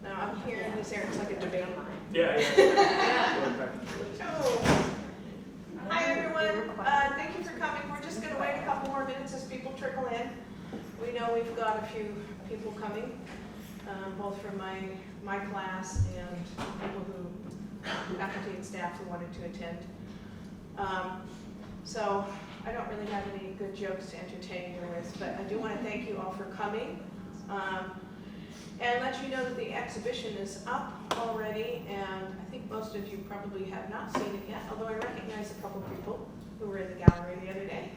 Now I'm here in this area, it's like a debate. Yeah. Hi everyone, thank you for coming. We're just going to wait a couple more minutes as people trickle in. We know we've got a few people coming, both from my class and people who, faculty and staff who wanted to attend. So I don't really have any good jokes to entertain you with, but I do want to thank you all for coming. And let you know that the exhibition is up already, and I think most of you probably have not seen it yet, although I recognize a couple of people who were in the gallery the other day.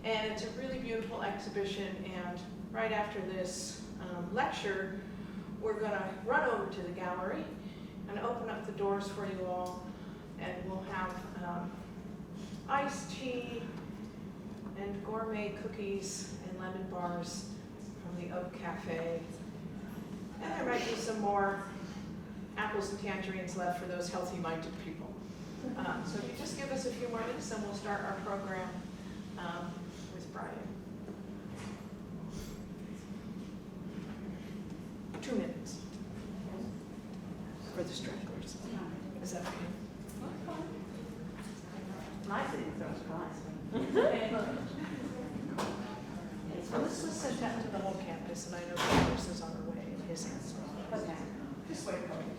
And it's a really beautiful exhibition, and right after this lecture, we're going to run over to the gallery and open up the doors for you all, and we'll have iced tea and gourmet cookies and lemon bars from the Oak Cafe. And there might be some more apples and tangerines left for those healthy-minded people. So if you just give us a few more minutes, and we'll start our program with Brian. 2 minutes for the stragglers. Is that okay? Nice that it's so nice. So this was sent out to the whole campus, and I know Chris is on her way in his hands. Okay. Just wait a moment.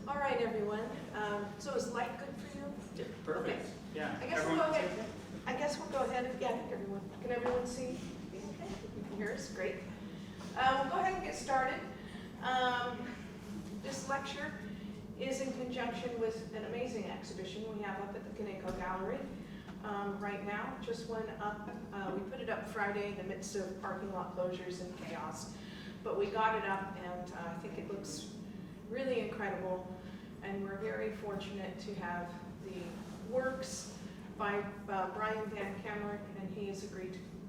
All right, everyone. So is light good for you? Yeah, perfect. Okay. Yeah. I guess we'll go ahead. Yeah, everyone. Can everyone see? Okay. You can hear us. Great. We'll go ahead and get started. This lecture is in conjunction with an amazing exhibition we have up at the Caneco Gallery right now. Just went up. We put it up Friday in the midst of parking lot closures and chaos, but we got it up, and I think it looks really incredible. And we're very fortunate to have the works by Brian Van Camerik, and he has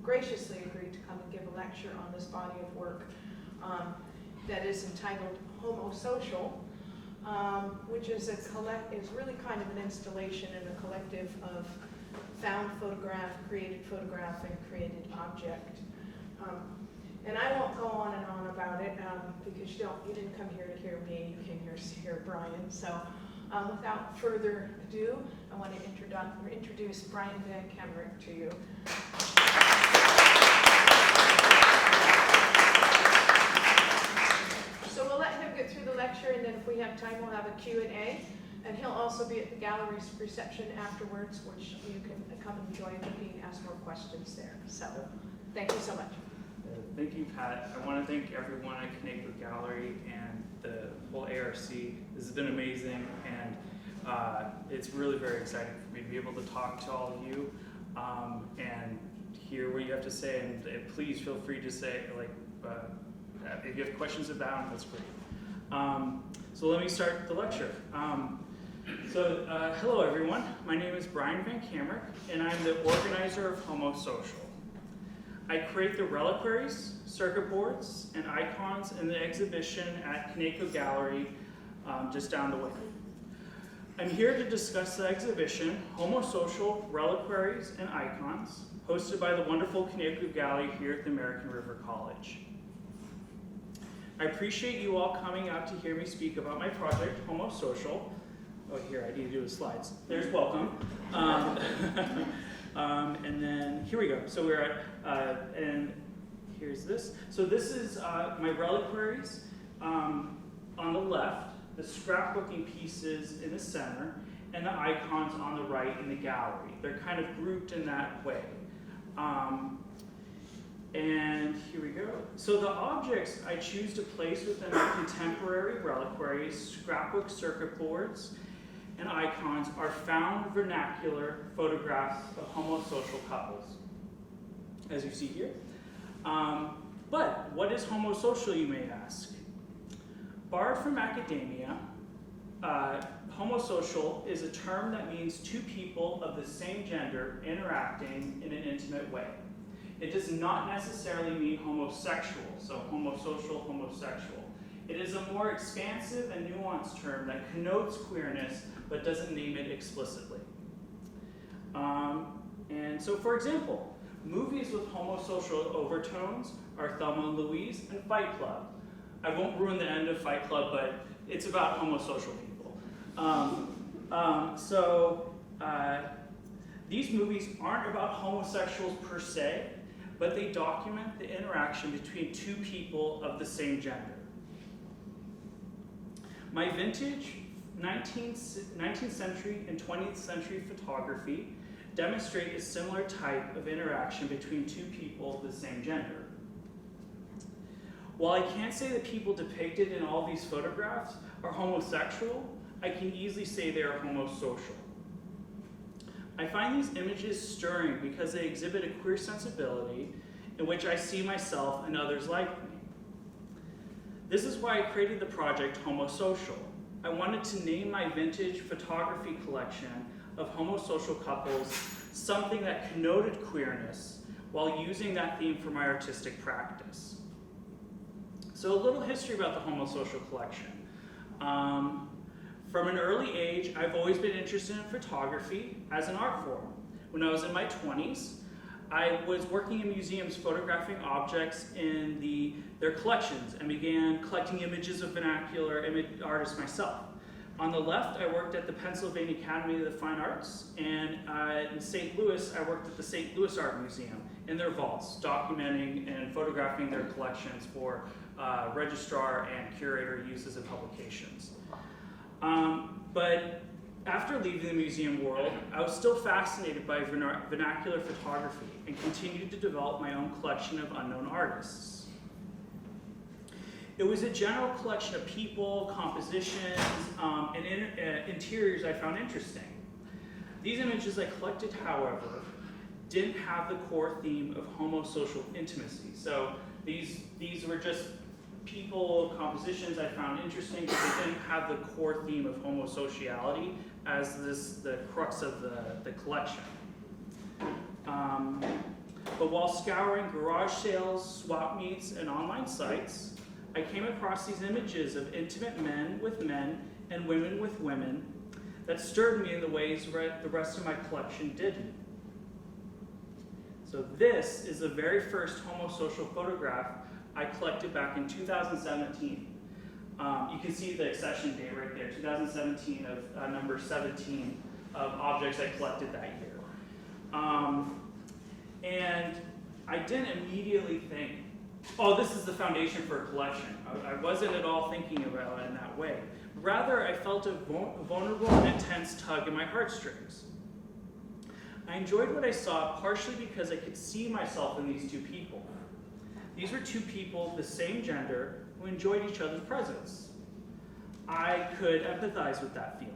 graciously agreed to come and give a lecture on this body of work that is entitled Homosocial, which is really kind of an installation and a collective of found photograph, created photograph, and created object. And I won't go on and on about it because you didn't come here to hear me, you came here to hear Brian. So without further ado, I want to introduce Brian Van Camerik to you. So we'll let him get through the lecture, and then if we have time, we'll have a Q&A. And he'll also be at the gallery's reception afterwards, which you can come and join and you can ask more questions there. So thank you so much. Thank you, Pat. I want to thank everyone at Caneco Gallery and the whole ARC. This has been amazing, and it's really very exciting for me to be able to talk to all of you and hear what you have to say. And please feel free to say, if you have questions about it, that's great. So let me start the lecture. Hello everyone. My name is Brian Van Camerik, and I'm the organizer of Homosocial. I create the reliquaries, circuit boards, and icons in the exhibition at Caneco Gallery just down the way. I'm here to discuss the exhibition, Homosocial, Reliquaries, and Icons, hosted by the wonderful Camerik Gallery here at the American River College. I appreciate you all coming out to hear me speak about my project, Homosocial. Oh, here, I need to do the slides. There's welcome. And then, here we go. So we're at, and here's this. So this is my Reliquaries on the left, the scrapbooking pieces in the center, and the icons on the right in the gallery. They're kind of grouped in that way. And here we go. So the objects I choose to place within our contemporary reliquaries, scrapbook circuit boards, and icons are found vernacular photographs of homosocial couples, as you see here. But what is homosocial, you may ask? Borrowed from academia, homosocial is a term that means two people of the same gender interacting in an intimate way. It does not necessarily mean homosexual, so homosocial, homosexual. It is a more expansive and nuanced term that connotes queerness but doesn't name it explicitly. And so, for example, movies with homosocial overtones are Thelma and Louise and Fight Club. I won't ruin the end of Fight Club, but it's about homosocial people. These movies aren't about homosexuals per se, but they document the interaction between two people of the same gender. My vintage 19th century and 20th century photography demonstrate a similar type of interaction between two people of the same gender. While I can't say the people depicted in all these photographs are homosexual, I can easily say they are homosocial. I find these images stirring because they exhibit a queer sensibility in which I see myself and others like me. This is why I created the project Homosocial. I wanted to name my vintage photography collection of homosocial couples something that connoted queerness while using that theme for my artistic practice. So a little history about the Homosocial collection. From an early age, I've always been interested in photography as an art form. When I was in my 20s, I was working in museums photographing objects in their collections and began collecting images of vernacular artists myself. On the left, I worked at the Pennsylvania Academy of the Fine Arts, and in St. Louis, I worked at the St. Louis Art Museum in their vaults, documenting and photographing their collections for registrar and curator uses and publications. But after leaving the museum world, I was still fascinated by vernacular photography and continued to develop my own collection of unknown artists. It was a general collection of people, compositions, and interiors I found interesting. These images I collected, however, didn't have the core theme of homosocial intimacy. So these were just people, compositions I found interesting, but they didn't have the core theme of homosociality as the crux of the collection. But while scouring garage sales, swap meets, and online sites, I came across these images of intimate men with men and women with women that stirred me in the ways the rest of my collection didn't. So this is the very first homosocial photograph I collected back in 2017. You can see the accession date right there, 2017 of number 17 of objects I collected that year. And I didn't immediately think, oh, this is the foundation for a collection. I wasn't at all thinking about it in that way. Rather, I felt a vulnerable and intense tug in my heartstrings. I enjoyed what I saw partially because I could see myself in these two people. These were two people of the same gender who enjoyed each other's presence. I could empathize with that feeling.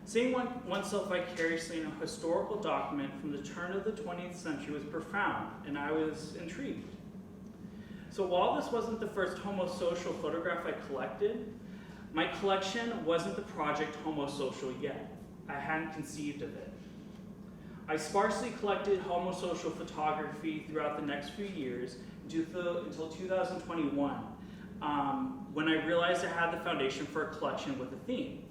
Seeing oneself vicariously in a historical document from the turn of the 20th century was profound, and I was intrigued. So while this wasn't the first homosocial photograph I collected, my collection wasn't the project Homosocial yet. I hadn't conceived of it. I sparsely collected homosocial photography throughout the next few years until 2021, when I realized I had the foundation for a collection with a theme.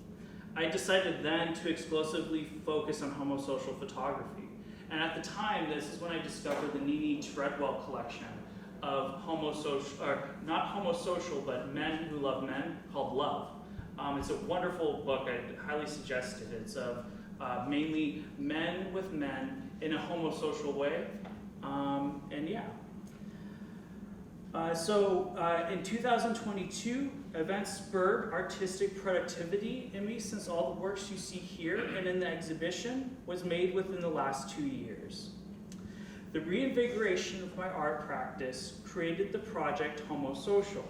I decided then to exclusively focus on homosocial photography, And at the time, this is when I discovered the Nini Treadwell collection of not homosocial, but men who love men, called Love. It's a wonderful book. I highly suggest it. It's of mainly men with men in a homosocial way. And yeah. In 2022, events spurred artistic productivity in me, since all the works you see here and in the exhibition was made within the last 2 years. The reinvigoration of my art practice created the project Homosocial.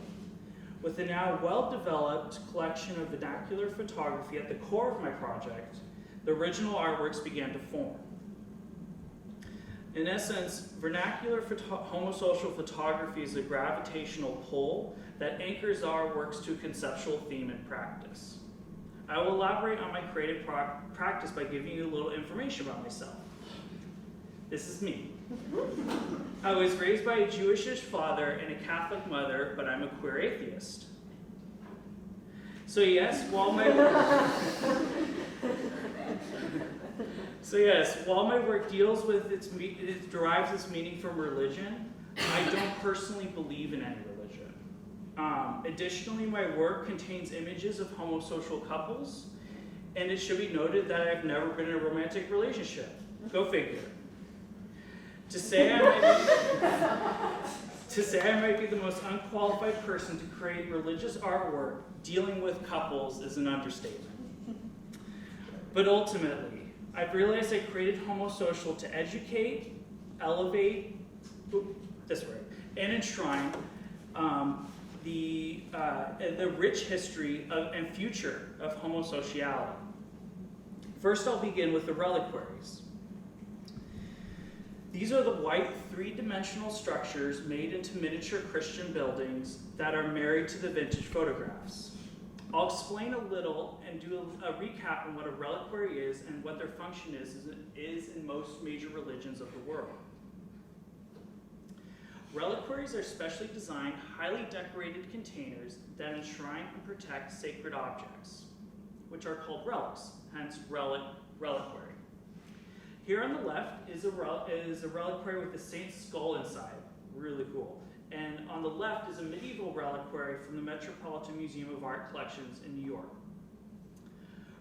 With a now well-developed collection of vernacular photography at the core of my project, the original artworks began to form. In essence, vernacular homosocial photography is a gravitational pull that anchors our works to a conceptual theme and practice. I will elaborate on my creative practice by giving you a little information about myself. This is me. I was raised by a Jewishish father and a Catholic mother, but I'm a queer atheist. So yes, while my work deals with it derives its meaning from religion, I don't personally believe in any religion. Additionally, my work contains images of homosocial couples, and it should be noted that I've never been in a romantic relationship. Go figure. To say I might be the most unqualified person to create religious artwork dealing with couples is an understatement. But ultimately, I've realized I created Homosocial to educate, elevate, and enshrine the rich history and future of homosociality. First, I'll begin with the Reliquaries. These are the white, three-dimensional structures made into miniature Christian buildings that are married to the vintage photographs. I'll explain a little and do a recap on what a reliquary is and what their function is in most major religions of the world. Reliquaries are specially designed, highly decorated containers that enshrine and protect sacred objects, which are called relics, hence reliquary. Here on the left is a reliquary with the saint's skull inside, really cool. And on the left is a medieval reliquary from the Metropolitan Museum of Art Collections in New York.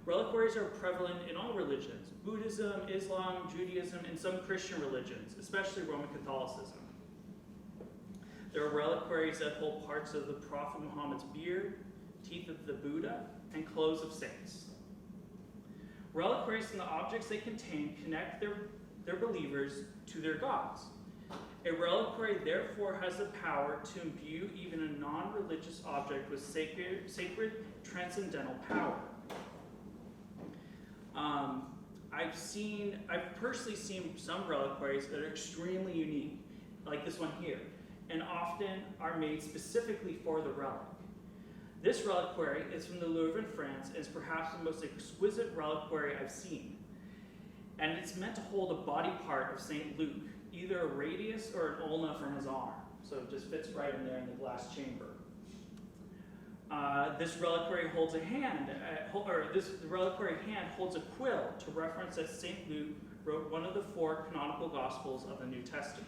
Reliquaries are prevalent in all religions: Buddhism, Islam, Judaism, and some Christian religions, especially Roman Catholicism. There are reliquaries that hold parts of the Prophet Muhammad's beard, teeth of the Buddha, and clothes of saints. Reliquaries and the objects they contain connect their believers to their gods. A reliquary therefore has the power to imbue even a non-religious object with sacred transcendental power. I've personally seen some reliquaries that are extremely unique, like this one here, and often are made specifically for the relic. This reliquary is from the Louvre in France and is perhaps the most exquisite reliquary I've seen. And it's meant to hold a body part of St. Luke, either a radius or an ulna from his arm. So it just fits right in there in the glass chamber. This reliquary holds a hand, the reliquary hand holds a quill to reference that St. Luke wrote one of the 4 canonical Gospels of the New Testament.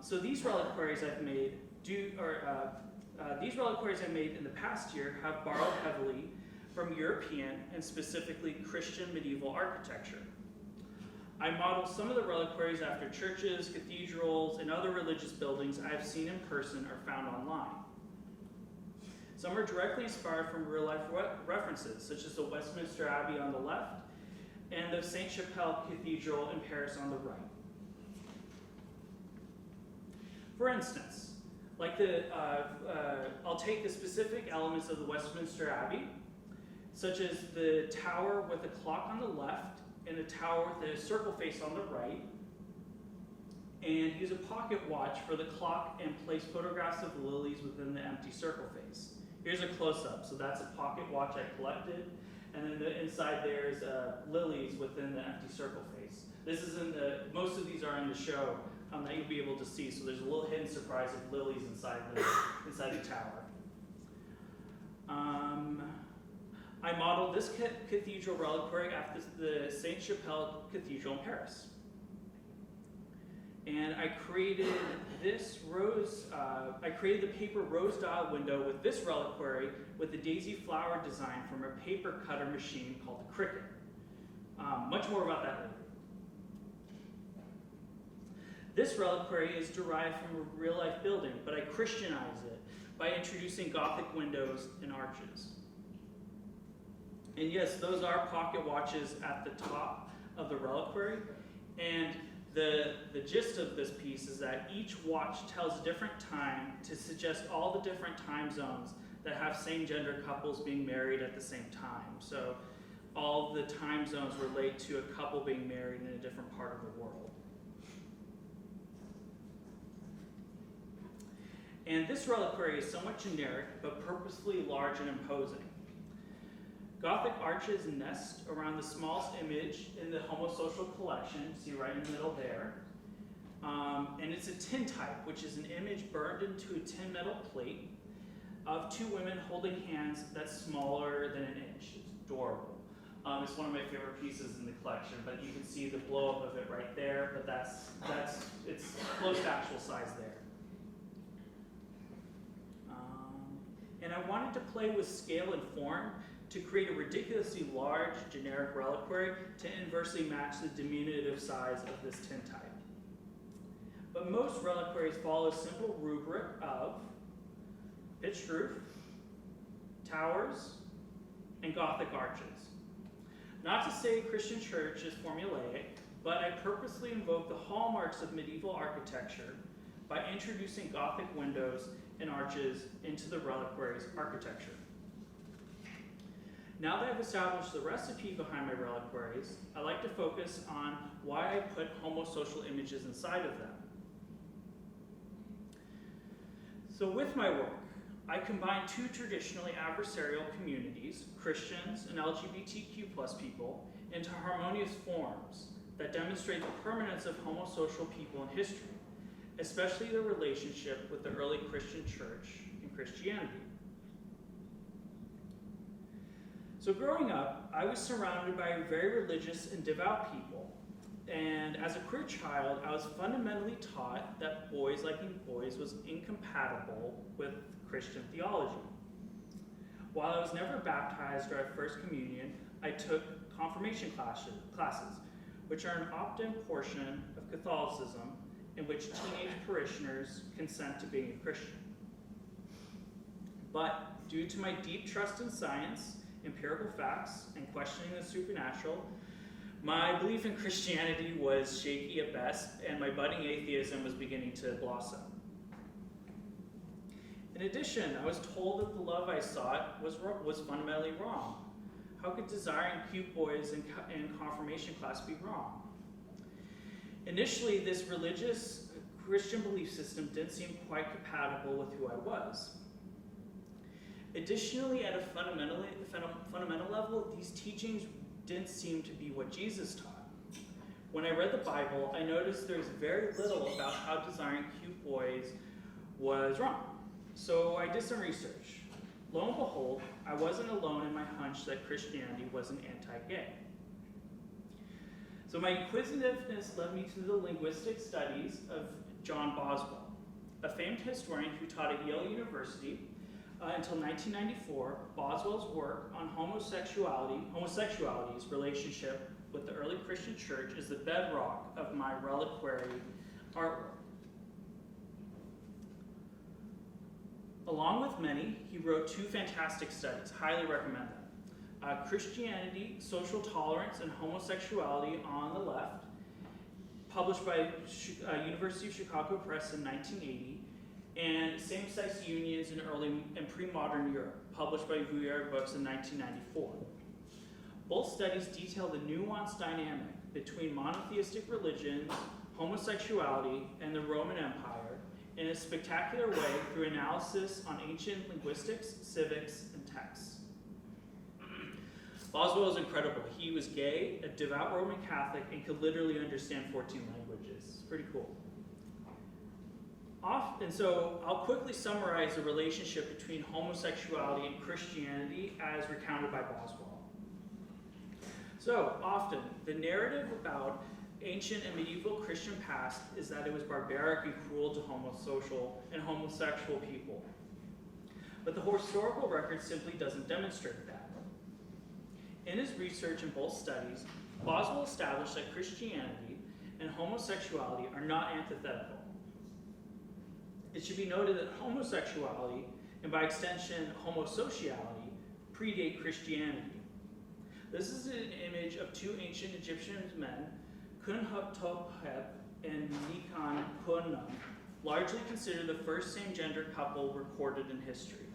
So these reliquaries I've made in the past year have borrowed heavily from European and specifically Christian medieval architecture. I modeled some of the reliquaries after churches, cathedrals, and other religious buildings I have seen in person or found online. Some are directly inspired from real-life references, such as the Westminster Abbey on the left and the Saint Chapelle Cathedral in Paris on the right. For instance, I'll take the specific elements of the Westminster Abbey, such as the tower with a clock on the left and a tower with a circle face on the right, and use a pocket watch for the clock and place photographs of lilies within the empty circle face. Here's a close-up. So that's a pocket watch I collected, and then inside there's lilies within the empty circle face. This is most of these are in the show that you'll be able to see. So there's a little hidden surprise of lilies inside the tower. I modeled this cathedral reliquary after the Saint Chapelle Cathedral in Paris. And I created this I created the paper rose dial window with this reliquary with the daisy flower design from a paper cutter machine called the Cricket. Much more about that later. This reliquary is derived from a real-life building, but I Christianize it by introducing Gothic windows and arches. And yes, those are pocket watches at the top of the reliquary. And the gist of this piece is that each watch tells a different time to suggest all the different time zones that have same-gender couples being married at the same time. So all the time zones relate to a couple being married in a different part of the world. And this reliquary is somewhat generic, but purposefully large and imposing. Gothic arches nest around the smallest image in the Homosocial collection, see right in the middle there. And it's a tintype, which is an image burned into a tin metal plate of two women holding hands that's smaller than an inch. It's adorable. It's one of my favorite pieces in the collection, but you can see the blow up of it right there, but it's close to actual size there. And I wanted to play with scale and form to create a ridiculously large generic reliquary to inversely match the diminutive size of this tintype. But most reliquaries follow a simple rubric of pitched roof, towers, and Gothic arches. Not to say Christian church is formulaic, but I purposely invoke the hallmarks of medieval architecture by introducing Gothic windows and arches into the reliquary's architecture. Now that I've established the recipe behind my reliquaries, I like to focus on why I put homosocial images inside of them. So with my work, I combine two traditionally adversarial communities, Christians and LGBTQ+ people, into harmonious forms that demonstrate the permanence of homosocial people in history, especially their relationship with the early Christian church and Christianity. So growing up, I was surrounded by very religious and devout people. And as a queer child, I was fundamentally taught that boys liking boys was incompatible with Christian theology. While I was never baptized or at First Communion, I took confirmation classes, which are an opt-in portion of Catholicism in which teenage parishioners consent to being a Christian. But due to my deep trust in science, empirical facts, and questioning the supernatural, my belief in Christianity was shaky at best, and my budding atheism was beginning to blossom. In addition, I was told that the love I sought was fundamentally wrong. How could desiring cute boys in confirmation class be wrong? Initially, this religious Christian belief system didn't seem quite compatible with who I was. Additionally, at a fundamental level, these teachings didn't seem to be what Jesus taught. When I read the Bible, I noticed there's very little about how desiring cute boys was wrong. So I did some research. Lo and behold, I wasn't alone in my hunch that Christianity wasn't anti-gay. So my inquisitiveness led me to the linguistic studies of John Boswell, a famed historian who taught at Yale University until 1994. Boswell's work on homosexuality's relationship with the early Christian church is the bedrock of my reliquary artwork. Along with many, he wrote two fantastic studies. Highly recommend them. Christianity, Social Tolerance, and Homosexuality on the left, published by University of Chicago Press in 1980, and Same-Sex Unions in Early and Pre-Modern Europe, published by Vuillard Books in 1994. Both studies detail the nuanced dynamic between monotheistic religions, homosexuality, and the Roman Empire in a spectacular way through analysis on ancient linguistics, civics, and texts. Boswell is incredible. He was gay, a devout Roman Catholic, and could literally understand 14 languages. It's pretty cool. And so I'll quickly summarize the relationship between homosexuality and Christianity as recounted by Boswell. So often, the narrative about ancient and medieval Christian past is that it was barbaric and cruel to homosocial and homosexual people. But the historical record simply doesn't demonstrate that. In his research in both studies, Boswell established that Christianity and homosexuality are not antithetical. It should be noted that homosexuality, and by extension homosociality, predate Christianity. This is an image of two ancient Egyptian men, Kunhotep and Nikan-Kunum, largely considered the first same-gender couple recorded in history.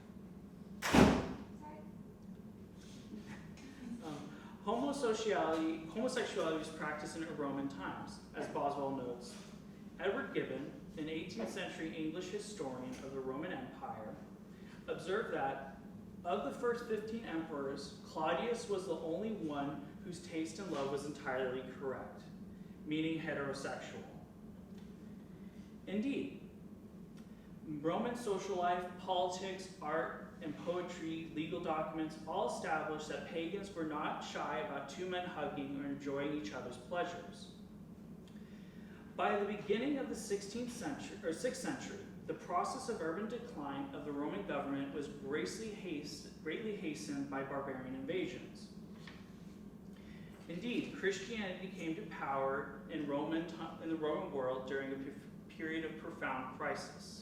Homosexuality was practiced in Roman times, as Boswell notes. Edward Gibbon, an 18th century English historian of the Roman Empire, observed that of the first 15 emperors, Claudius was the only one whose taste in love was entirely correct, meaning heterosexual. Indeed, Roman social life, politics, art, and poetry, legal documents all established that pagans were not shy about two men hugging or enjoying each other's pleasures. By the beginning of the 6th century, the process of urban decline of the Roman government was greatly hastened by barbarian invasions. Indeed, Christianity came to power in the Roman world during a period of profound crisis.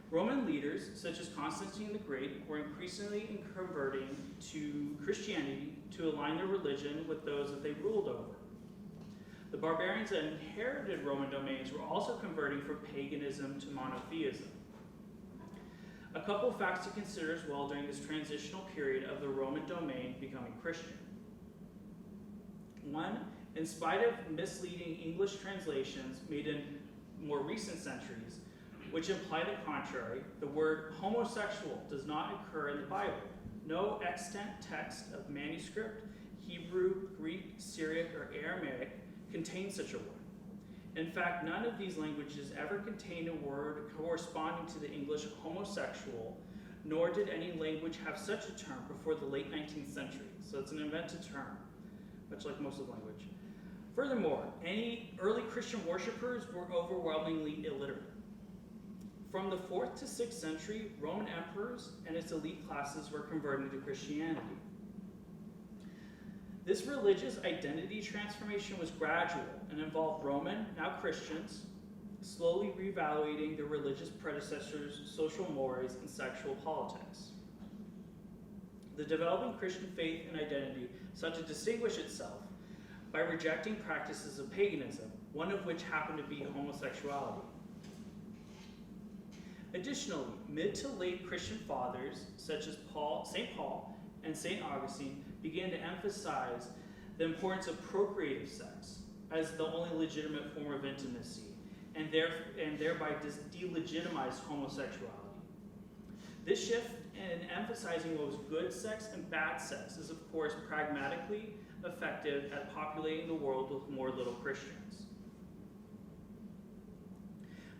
Roman leaders, such as Constantine the Great, were increasingly converting to Christianity to align their religion with those that they ruled over. The barbarians that inherited Roman domains were also converting from paganism to monotheism. A couple of facts to consider as well during this transitional period of the Roman domain becoming Christian. One, in spite of misleading English translations made in more recent centuries, which imply the contrary, the word homosexual does not occur in the Bible. No extant text of manuscript, Hebrew, Greek, Syriac, or Aramaic contains such a word. In fact, none of these languages ever contained a word corresponding to the English homosexual, nor did any language have such a term before the late 19th century. So it's an invented term, much like most of the language. Furthermore, any early Christian worshippers were overwhelmingly illiterate. From the 4th to 6th century, Roman emperors and its elite classes were converting to Christianity. This religious identity transformation was gradual and involved Roman, now Christians, slowly reevaluating their religious predecessors' social mores and sexual politics. The developing Christian faith and identity sought to distinguish itself by rejecting practices of paganism, one of which happened to be homosexuality. Additionally, mid to late Christian fathers, such as St. Paul and St. Augustine, began to emphasize the importance of procreative sex as the only legitimate form of intimacy, and thereby delegitimized homosexuality. This shift in emphasizing what was good sex and bad sex is, of course, pragmatically effective at populating the world with more little Christians.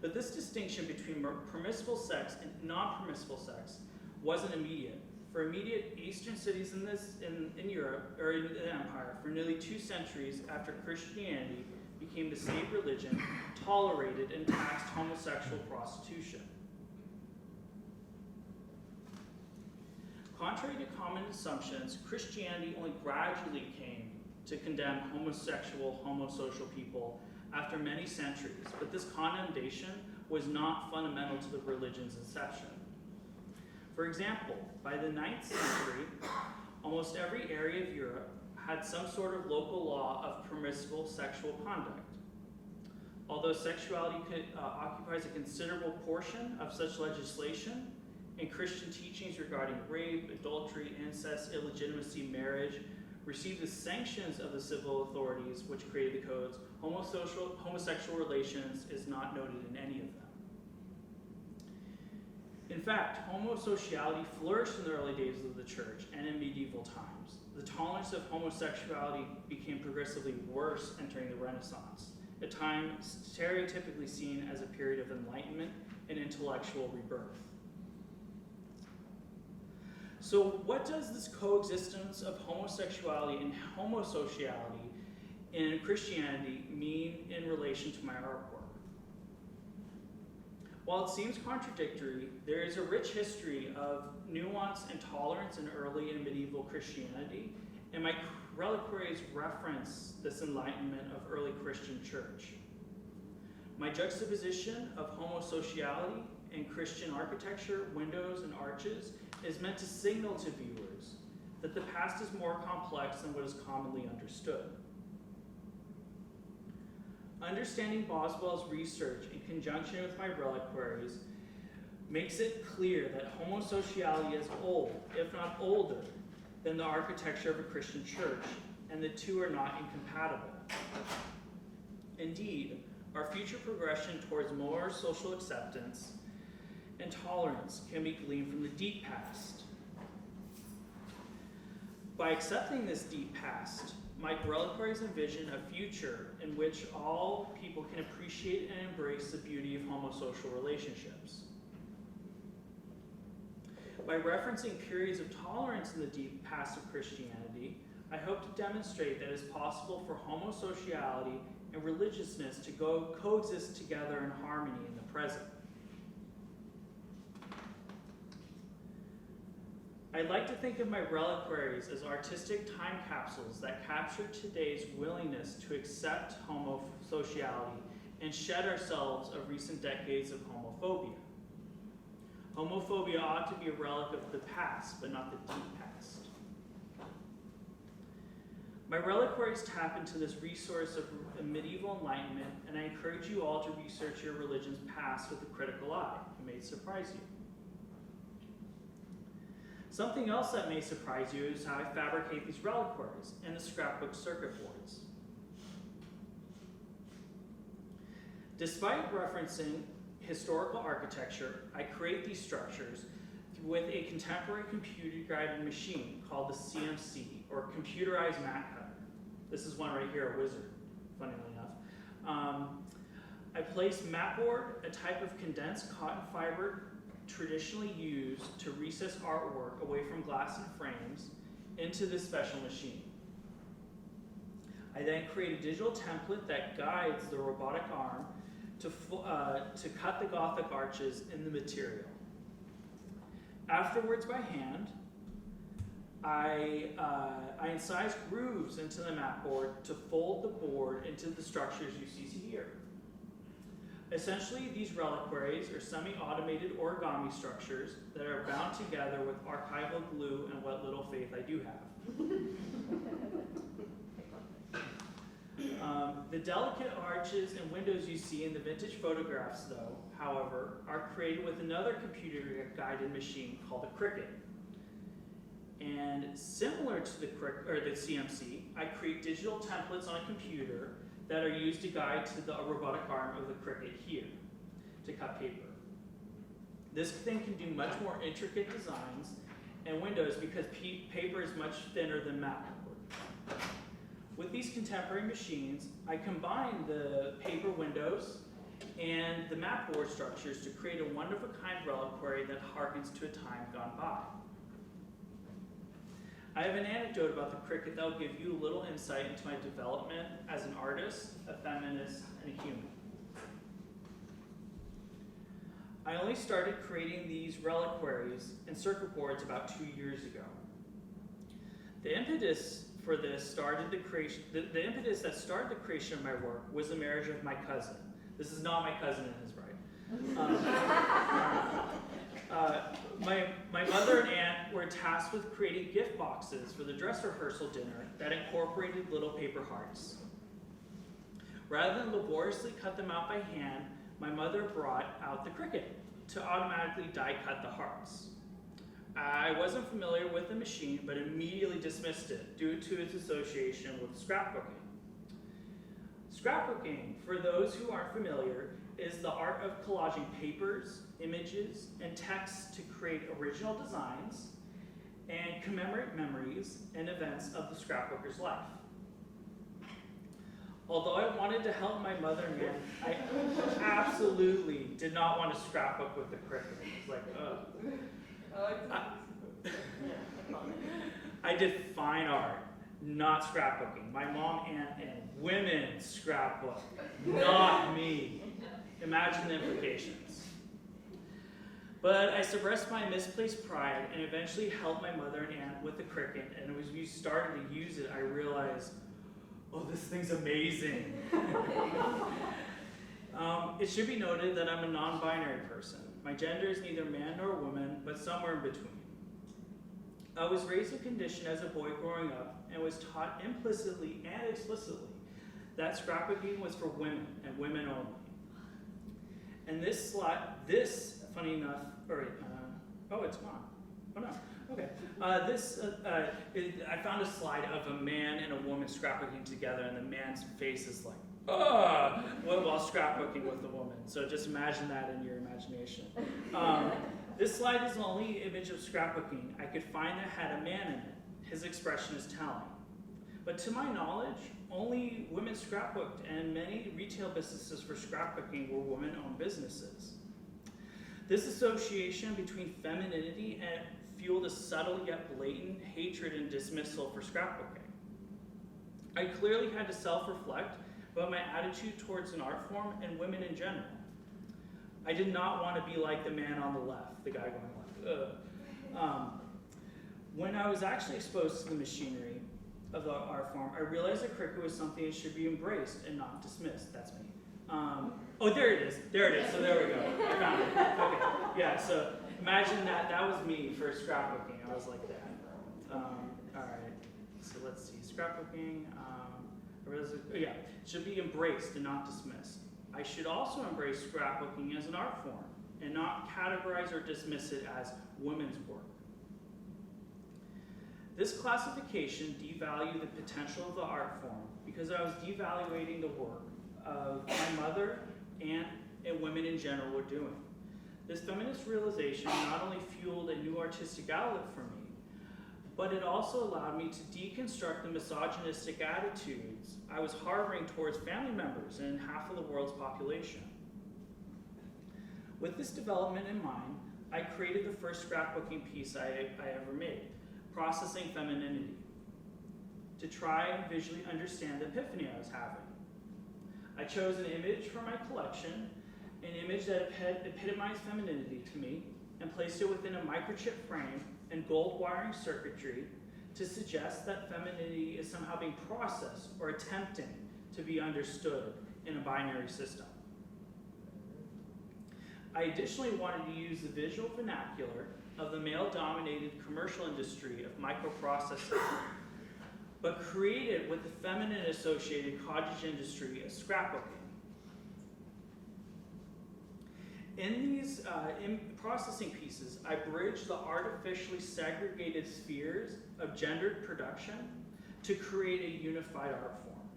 But this distinction between permissible sex and non-permissible sex wasn't immediate. For immediate Eastern cities in Europe, or in the Empire, for nearly 2 centuries after Christianity became the state religion, tolerated and taxed homosexual prostitution. Contrary to common assumptions, Christianity only gradually came to condemn homosocial people after many centuries, but this condemnation was not fundamental to the religion's inception. For example, by the 9th century, almost every area of Europe had some sort of local law of permissible sexual conduct. Although sexuality occupies a considerable portion of such legislation, and Christian teachings regarding rape, adultery, incest, illegitimacy, marriage received the sanctions of the civil authorities which created the codes, homosexual relations is not noted in any of them. In fact, homosociality flourished in the early days of the church and in medieval times. The tolerance of homosexuality became progressively worse entering the Renaissance, a time stereotypically seen as a period of enlightenment and intellectual rebirth. So what does this coexistence of homosexuality and homosociality in Christianity mean in relation to my artwork? While it seems contradictory, there is a rich history of nuance and tolerance in early and medieval Christianity, and my reliquaries reference this enlightenment of early Christian church. My juxtaposition of homosociality and Christian architecture, windows, and arches is meant to signal to viewers that the past is more complex than what is commonly understood. Understanding Boswell's research in conjunction with my reliquaries makes it clear that homosociality is old, if not older, than the architecture of a Christian church, and the two are not incompatible. Indeed, our future progression towards more social acceptance and tolerance can be gleaned from the deep past. By accepting this deep past, my reliquaries envision a future in which all people can appreciate and embrace the beauty of homosocial relationships. By referencing periods of tolerance in the deep past of Christianity, I hope to demonstrate that it is possible for homosociality and religiousness to coexist together in harmony in the present. I like to think of my reliquaries as artistic time capsules that capture today's willingness to accept homosociality and shed ourselves of recent decades of homophobia. Homophobia ought to be a relic of the past, but not the deep past. My reliquaries tap into this resource of medieval enlightenment, and I encourage you all to research your religion's past with a critical eye. It may surprise you. Something else that may surprise you is how I fabricate these reliquaries and the scrapbook circuit boards. Despite referencing historical architecture, I create these structures with a contemporary computer-guided machine called the CMC, or computerized mat cutter. This is one right here, a wizard, funnily enough. I place mat board, a type of condensed cotton fiber traditionally used to recess artwork away from glass and frames, into this special machine. I then create a digital template that guides the robotic arm to cut the Gothic arches in the material. Afterwards, by hand, I incise grooves into the mat board to fold the board into the structures you see here. Essentially, these reliquaries are semi-automated origami structures that are bound together with archival glue and what little faith I do have. The delicate arches and windows you see in the vintage photographs, though, however, are created with another computer-guided machine called the Cricut. And similar to the CMC, I create digital templates on a computer that are used to guide to the robotic arm of the Cricut here to cut paper. This thing can do much more intricate designs and windows because paper is much thinner than mat board. With these contemporary machines, I combine the paper windows and the mat board structures to create a one-of-a-kind reliquary that harkens to a time gone by. I have an anecdote about the Cricut that will give you a little insight into my development as an artist, a feminist, and a human. I only started creating these reliquaries and circuit boards about 2 years ago. The impetus for this started the creation. The impetus that started the creation of my work was the marriage of my cousin. This is not my cousin and his bride. My mother and aunt were tasked with creating gift boxes for the dress rehearsal dinner that incorporated little paper hearts. Rather than laboriously cut them out by hand, my mother brought out the Cricut to automatically die cut the hearts. I wasn't familiar with the machine, but immediately dismissed it due to its association with scrapbooking. Scrapbooking, for those who aren't familiar, is the art of collaging papers, images, and texts to create original designs and commemorate memories and events of the scrapbooker's life. Although I wanted to help my mother and aunt, I absolutely did not want to scrapbook with the cricket. It was like, I did fine art, not scrapbooking. My mom, aunt, and women scrapbook, not me. Imagine the implications. But I suppressed my misplaced pride and eventually helped my mother and aunt with the cricket. And as we started to use it, I realized, oh, this thing's amazing. It should be noted that I'm a non-binary person. My gender is neither man nor woman, but somewhere in between. I was raised and conditioned as a boy growing up and was taught implicitly and explicitly that scrapbooking was for women and women only. And this, funny enough, it's gone. Oh no, okay. I found a slide of a man and a woman scrapbooking together, and the man's face is like, while scrapbooking with the woman. So just imagine that in your imagination. This slide is the only image of scrapbooking I could find that had a man in it. His expression is telling. But to my knowledge, only women scrapbooked, and many retail businesses for scrapbooking were women-owned businesses. This association between femininity and fueled a subtle yet blatant hatred and dismissal for scrapbooking. I clearly had to self-reflect about my attitude towards an art form and women in general. I did not want to be like the man on the left, the guy going like, ugh. When I was actually exposed to the machinery of the art form, I realized that cricket was something that should be embraced and not dismissed. That's me. There it is. So there we go. I found it. Okay. Yeah, so imagine that was me for scrapbooking. I was like that. All right. So let's see. Scrapbooking. It should be embraced and not dismissed. I should also embrace scrapbooking as an art form and not categorize or dismiss it as women's work. This classification devalued the potential of the art form because I was devaluating the work of my mother, aunt, and women in general were doing. This feminist realization not only fueled a new artistic outlet for me, but it also allowed me to deconstruct the misogynistic attitudes I was harboring towards family members and half of the world's population. With this development in mind, I created the first scrapbooking piece I ever made, Processing Femininity, to try and visually understand the epiphany I was having. I chose an image from my collection, an image that epitomized femininity to me, and placed it within a microchip frame and gold wiring circuitry to suggest that femininity is somehow being processed or attempting to be understood in a binary system. I additionally wanted to use the visual vernacular of the male-dominated commercial industry of microprocessing, but create it with the feminine-associated cottage industry of scrapbooking. In these processing pieces, I bridge the artificially segregated spheres of gendered production to create a unified art form.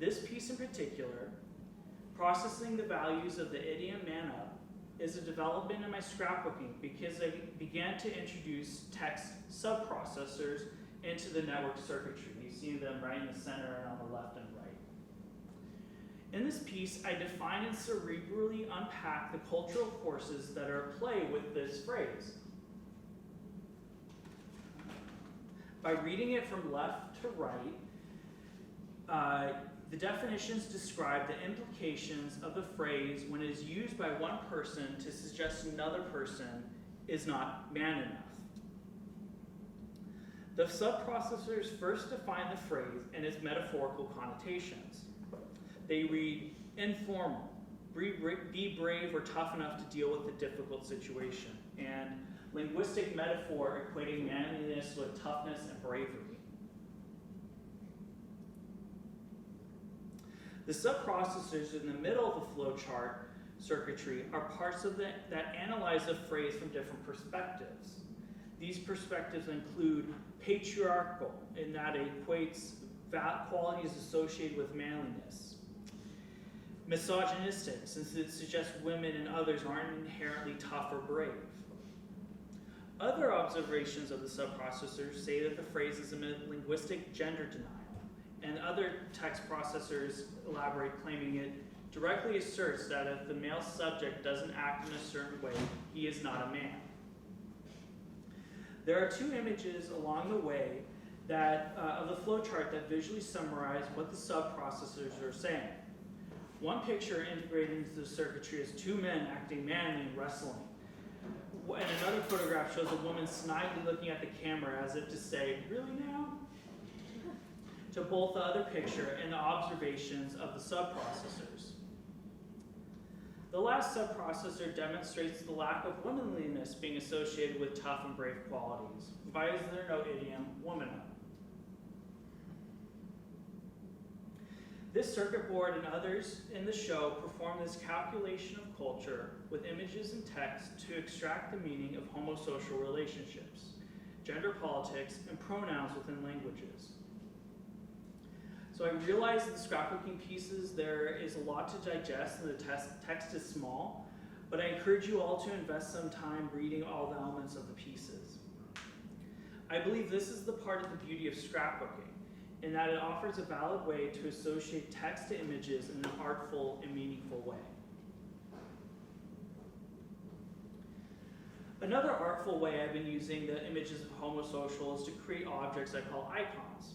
This piece in particular, Processing the Values of the Idiom Man Up, is a development in my scrapbooking because I began to introduce text subprocessors into the network circuitry. You see them right in the center and on the left and right. In this piece, I define and cerebrally unpack the cultural forces that are at play with this phrase. By reading it from left to right, the definitions describe the implications of the phrase when it is used by one person to suggest another person is not man enough. The subprocessors first define the phrase and its metaphorical connotations. They read informal, be brave or tough enough to deal with a difficult situation, and linguistic metaphor equating manliness with toughness and bravery. The subprocessors in the middle of the flowchart circuitry are parts of that analyze the phrase from different perspectives. These perspectives include patriarchal, in that it equates qualities associated with manliness. Misogynistic, since it suggests women and others aren't inherently tough or brave. Other observations of the subprocessors say that the phrase is a linguistic gender denial, and other text processors elaborate, claiming it directly asserts that if the male subject doesn't act in a certain way, he is not a man. There are two images along the way of the flowchart that visually summarize what the sub-processors are saying. One picture integrated into the circuitry is two men acting manly and wrestling. And another photograph shows a woman snidely looking at the camera as if to say, "Really now?" to both the other picture and the observations of the sub-processors. The last sub-processor demonstrates the lack of womanliness being associated with tough and brave qualities. Why is there no idiom, woman up? This circuit board and others in the show perform this calculation of culture with images and text to extract the meaning of homosocial relationships, gender politics, and pronouns within languages. So I realize the scrapbooking pieces, there is a lot to digest and the text is small, but I encourage you all to invest some time reading all the elements of the pieces. I believe this is the part of the beauty of scrapbooking, in that it offers a valid way to associate text to images in an artful and meaningful way. Another artful way I've been using the images of homosocial is to create objects I call icons.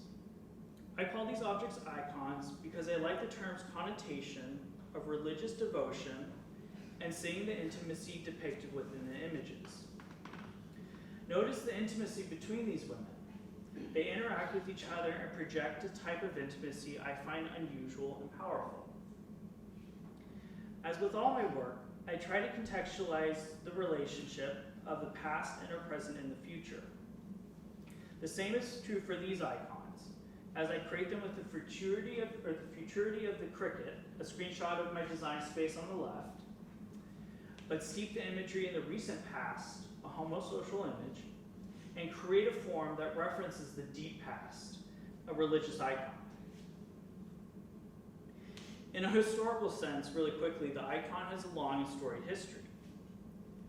I call these objects icons because I like the term's connotation of religious devotion and seeing the intimacy depicted within the images. Notice the intimacy between these women. They interact with each other and project a type of intimacy I find unusual and powerful. As with all my work, I try to contextualize the relationship of the past and our present and the future. The same is true for these icons, as I create them with the futurity of the cricket, a screenshot of my design space on the left, but steep the imagery in the recent past, a homosocial image, and create a form that references the deep past, a religious icon. In a historical sense, really quickly, the icon has a long and storied history.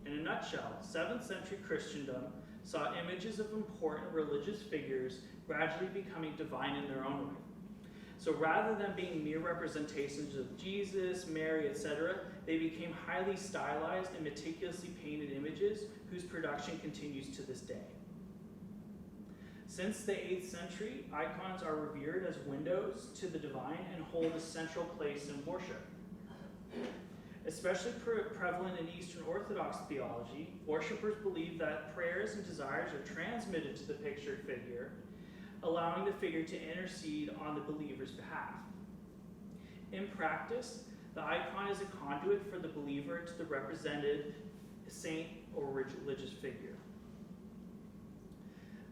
In a nutshell, 7th century Christendom saw images of important religious figures gradually becoming divine in their own right. So rather than being mere representations of Jesus, Mary, etc., they became highly stylized and meticulously painted images whose production continues to this day. Since the 8th century, icons are revered as windows to the divine and hold a central place in worship. Especially prevalent in Eastern Orthodox theology, worshippers believe that prayers and desires are transmitted to the pictured figure, allowing the figure to intercede on the believer's behalf. In practice, the icon is a conduit for the believer to the represented saint or religious figure.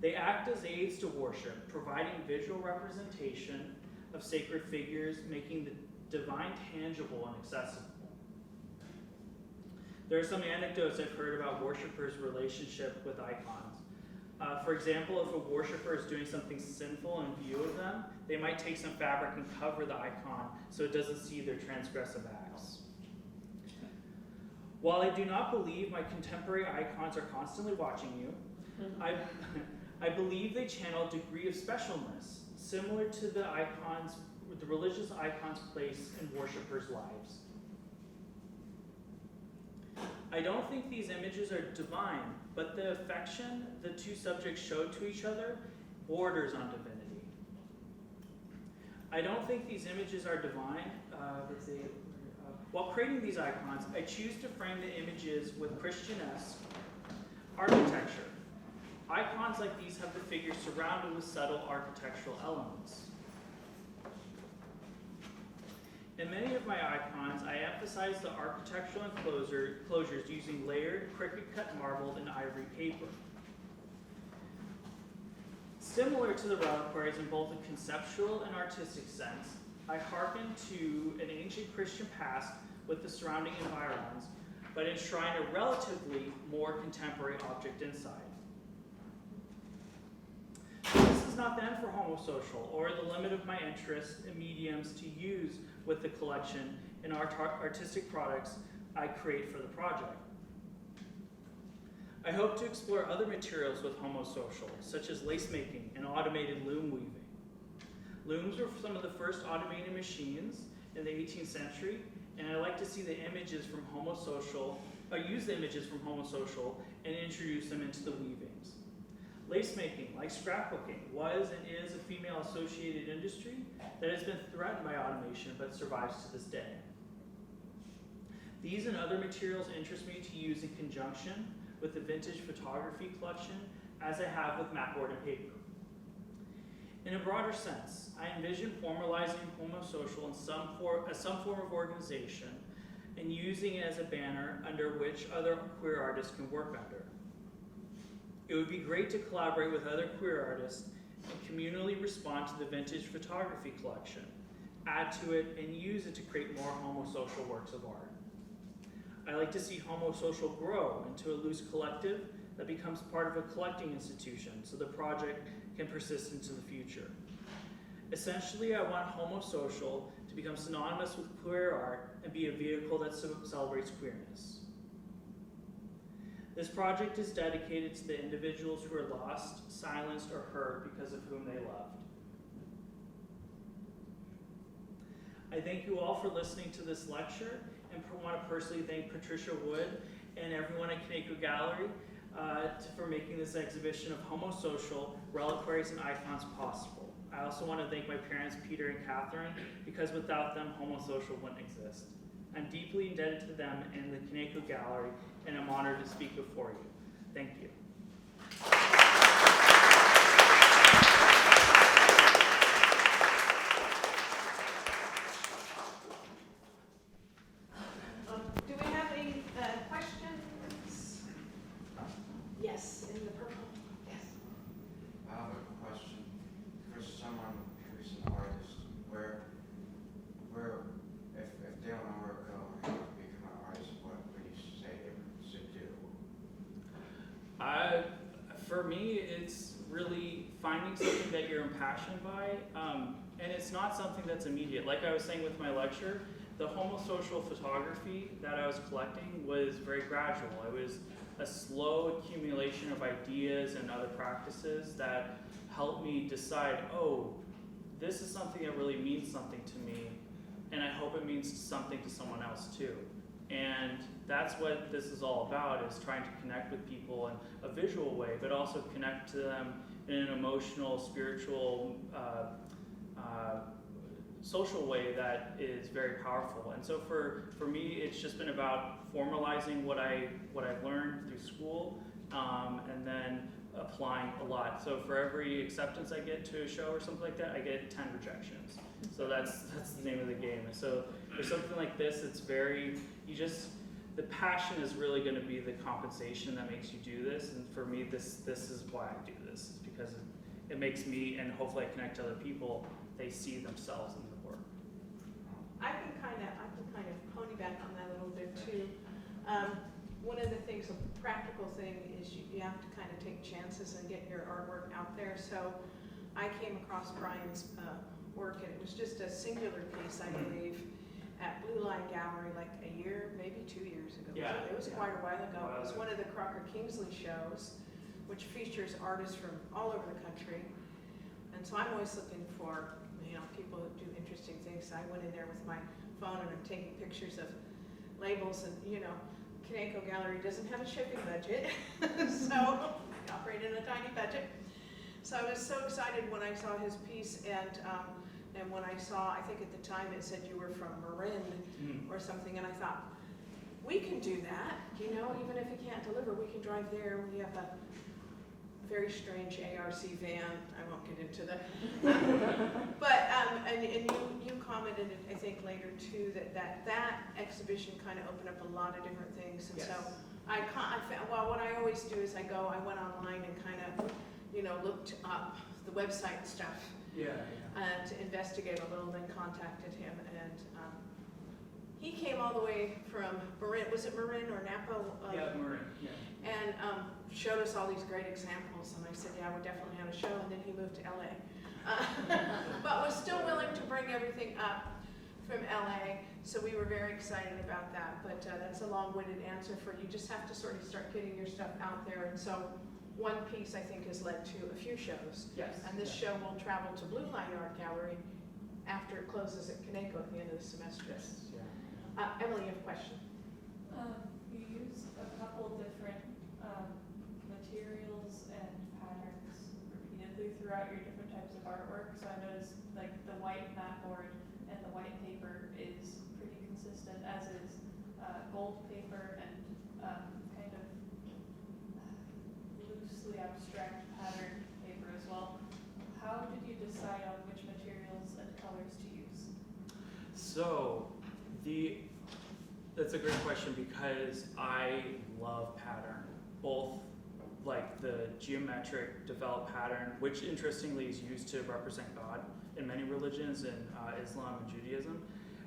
They act as aids to worship, providing visual representation of sacred figures, making the divine tangible and accessible. There are some anecdotes I've heard about worshippers' relationship with icons. For example, if a worshipper is doing something sinful in view of them, they might take some fabric and cover the icon so it doesn't see their transgressive acts. While I do not believe my contemporary icons are constantly watching you, I believe they channel a degree of specialness, similar to the religious icons' place in worshippers' lives. I don't think these images are divine, but the affection the two subjects show to each other borders on divinity. I don't think these images are divine. While creating these icons, I choose to frame the images with Christian-esque architecture. Icons like these have the figure surrounded with subtle architectural elements. In many of my icons, I emphasize the architectural enclosures using layered, cricket-cut marble and ivory paper. Similar to the Reliquaries in both a conceptual and artistic sense, I hearken to an ancient Christian past with the surrounding environs, but enshrine a relatively more contemporary object inside. This is not the end for Homosocial, or the limit of my interest in mediums to use with the collection and artistic products I create for the project. I hope to explore other materials with Homosocial, such as lace making and automated loom weaving. Looms were some of the first automated machines in the 18th century, and I like to see the images from Homosocial, use the images from Homosocial and introduce them into the weavings. Lace making, like scrapbooking, was and is a female-associated industry that has been threatened by automation but survives to this day. These and other materials interest me to use in conjunction with the vintage photography collection, as I have with mapboard and paper. In a broader sense, I envision formalizing Homosocial in some form of organization and using it as a banner under which other queer artists can work under. It would be great to collaborate with other queer artists and communally respond to the vintage photography collection, add to it, and use it to create more Homosocial works of art. I like to see Homosocial grow into a loose collective that becomes part of a collecting institution so the project can persist into the future. Essentially, I want Homosocial to become synonymous with queer art and be a vehicle that celebrates queerness. This project is dedicated to the individuals who are lost, silenced, or hurt because of whom they loved. I thank you all for listening to this lecture and want to personally thank Patricia Wood and everyone at Kaneko Gallery for making this exhibition of Homosocial, Reliquaries, and Icons possible. I also want to thank my parents, Peter and Catherine, because without them, Homosocial wouldn't exist. I'm deeply indebted to them and the Kaneko Gallery, and I'm honored to speak before you. Thank you. Do we have any questions? Yes, in the purple. Yes. I have a question for someone who's an artist. If they don't know where to go or how to become an artist, what would you say they should do? For me, it's really finding something that you're impassioned by, and it's not something that's immediate. Like I was saying with my lecture, the Homosocial photography that I was collecting was very gradual. It was a slow accumulation of ideas and other practices that helped me decide, oh, this is something that really means something to me, and I hope it means something to someone else too. And that's what this is all about, is trying to connect with people in a visual way, but also connect to them in an emotional, spiritual, social way that is very powerful. And so for me, it's just been about formalizing what I've learned through school, and then applying a lot. So for every acceptance I get to a show or something like that, I get 10 rejections. So that's the name of the game. And so for something like this, it's very, the passion is really going to be the compensation that makes you do this. And for me, this is why I do this, is because it makes me, and hopefully I connect to other people, they see themselves in the work. I can kind of pony back on that a little bit too. One of the things, a practical thing, is you have to kind of take chances and get your artwork out there. So I came across Brian's work, and it was just a singular piece, I believe, at Blue Line Gallery like a year, maybe 2 years ago. Yeah. It was quite a while ago. It was one of the Crocker Kingsley shows, which features artists from all over the country. And so I'm always looking for, people who do interesting things. I went in there with my phone and I'm taking pictures of labels, and Kaneko Gallery doesn't have a shipping budget, so we operate in a tiny budget. So I was so excited when I saw his piece, and when I saw, I think at the time it said you were from Marin or something, and I thought, we can do that, even if he can't deliver, we can drive there. We have a very strange ARC van. I won't get into that. But and you commented, I think later too, that exhibition kind of opened up a lot of different things. And yes. so what I always do is I went online and kind of looked up the website stuff. Yeah. To investigate a little, then contacted him, and he came all the way from Marin. Was it Marin or Napa? Yeah, Marin. Yeah. And showed us all these great examples, and I said, yeah, we're definitely on a show, and then he moved to LA. But was still willing to bring everything up from LA, so we were very excited about that. But that's a long-winded answer for you. Just have to sort of start getting your stuff out there. And so one piece, I think, has led to a few shows. Yes. And this show will travel to Blue Line Art Gallery after it closes at Kaneko at the end of the semester. Yes. Yeah. Emily, you have a question? You use a couple different materials and patterns repeatedly throughout your different types of artwork. So I noticed like the white mat board and the white paper is pretty consistent, as is gold paper and kind of loosely abstract pattern paper as well. How did you decide on which materials and colors to use? So that's a great question because I love pattern, both like the geometric developed pattern, which interestingly is used to represent God in many religions, in Islam and Judaism.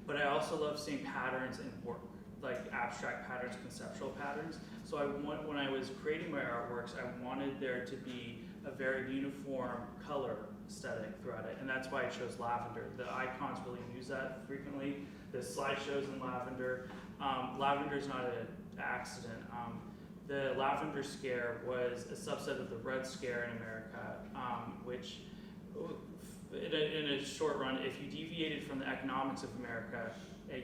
But I also love seeing patterns in work, like abstract patterns, conceptual patterns. So when I was creating my artworks, I wanted there to be a very uniform color aesthetic throughout it, and that's why I chose lavender. The icons really use that frequently. The slideshows in lavender. Lavender is not an accident. The lavender scare was a subset of the red scare in America, which in a short run, if you deviated from the economics of America,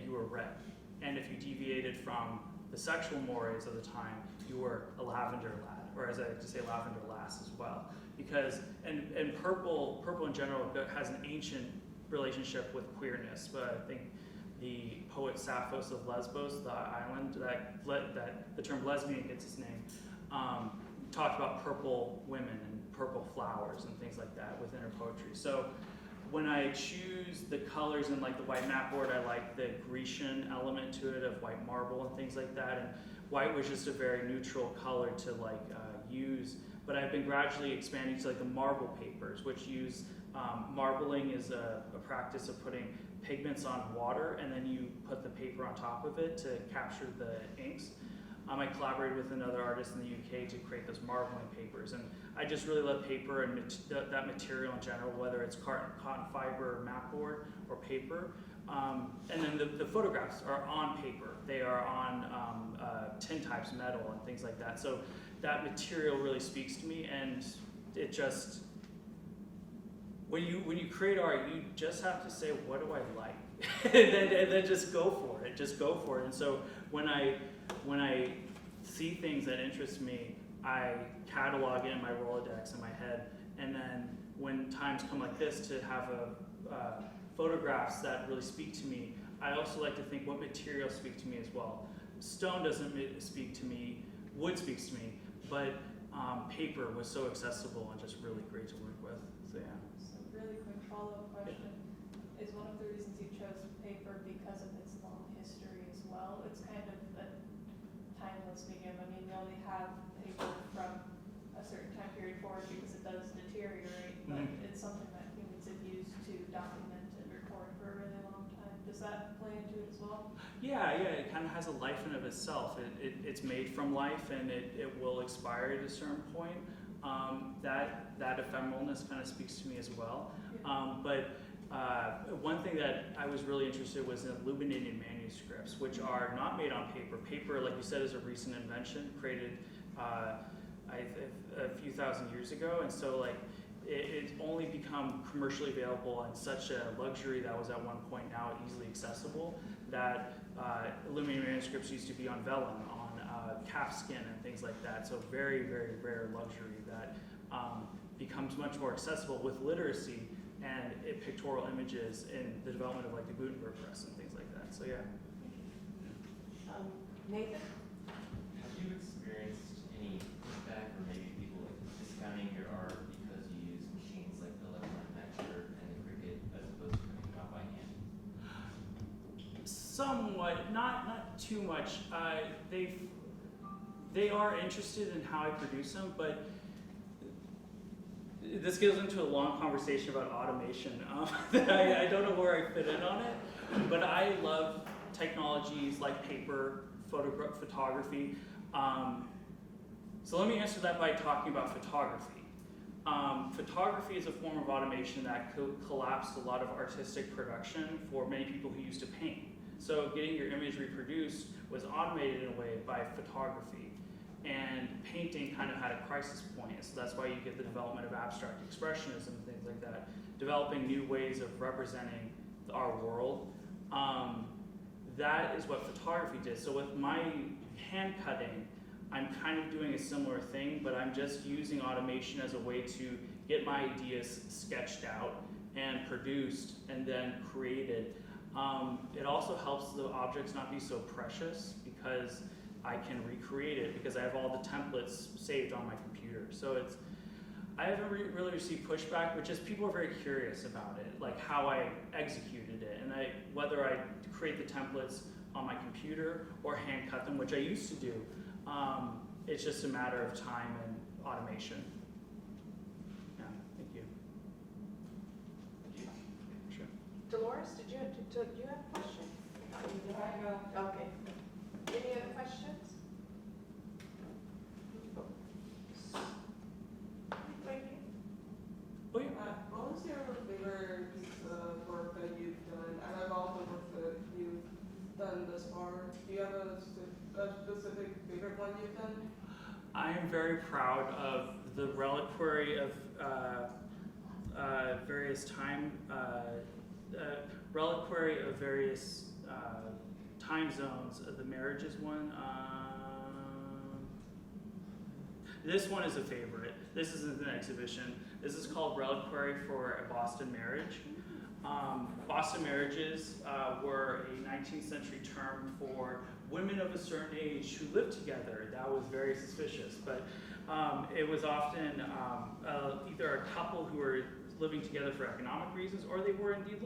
you were red. And if you deviated from the sexual mores of the time, you were a lavender lad, or as I like to say, lavender lass as well. Because, and purple in general has an ancient relationship with queerness, but I think the poet Sappho's of Lesbos, the island, that the term lesbian gets its name, talked about purple women and purple flowers and things like that within her poetry. So when I choose the colors in like the white mat board, I like the Grecian element to it of white marble and things like that. And white was just a very neutral color to like use. But I've been gradually expanding to like the marble papers, which use marbling is a practice of putting pigments on water and then you put the paper on top of it to capture the inks. I collaborated with another artist in the UK to create those marbling papers, and I just really love paper and that material in general, whether it's cotton fiber, mat board, or paper. And then the photographs are on paper. They are on tin types, metal, and things like that. So that material really speaks to me, and it just, when you create art, you just have to say, what do I like? and then just go for it. Just go for it. And so when I see things that interest me, I catalog it in my Rolodex in my head, and then when times come like this to have photographs that really speak to me, I also like to think what materials speak to me as well. Stone doesn't speak to me, wood speaks to me, but paper was so accessible and just really great to work with. So yeah. So really quick follow-up question. Is one of the reasons you chose paper because of its long history as well? It's kind of a timeless medium. I mean, we only have paper from a certain time period forward because it does deteriorate, but it's something that humans have used to document and record for a really long time. Does that play into it as well? Yeah, it kind of has a life in of itself. It's made from life, and it will expire at a certain point. That ephemeralness kind of speaks to me as well. But one thing that I was really interested in was in illuminated manuscripts, which are not made on paper. Paper, like you said, is a recent invention, created a few thousand years ago, and so like it's only become commercially available and such a luxury that was at one point now easily accessible, that illuminated manuscripts used to be on vellum, on calfskin and things like that. So very, very rare luxury that becomes much more accessible with literacy and pictorial images in the development of like the Gutenberg press and things like that. So yeah. Nathan? Have you experienced any pushback or maybe people like discounting your art because you use machines like the electron matcher and the Cricut as opposed to printing it out by hand? Somewhat, not too much. They are interested in how I produce them, but this goes into a long conversation about automation. I don't know where I fit in on it, but I love technologies like paper, photography. So let me answer that by talking about photography. Photography is a form of automation that collapsed a lot of artistic production for many people who used to paint. So getting your image reproduced was automated in a way by photography. and painting kind of had a crisis point. So that's why you get the development of abstract expressionism and things like that, developing new ways of representing our world. That is what photography did. So with my hand cutting, I'm kind of doing a similar thing, but I'm just using automation as a way to get my ideas sketched out and produced and then created. It also helps the objects not be so precious because I can recreate it because I have all the templates saved on my computer. So I haven't really received pushback, but just people are very curious about it, like how I executed it, and whether I create the templates on my computer or hand cut them, which I used to do. It's just a matter of time and automation. Yeah, thank you. Sure. Dolores, did you have a question? Okay. Any other questions? Thank you. Oh yeah. What was your favorite piece of work that you've done? I love all the work that you've done thus far. Do you have a specific favorite one you've done? I am very proud of the reliquary of various time zones. The marriages one. This one is a favorite. This isn't an exhibition. This is called Reliquary for a Boston Marriage. Boston marriages were a 19th century term for women of a certain age who lived together. That was very suspicious, but it was often either a couple who were living together for economic reasons, or they were indeed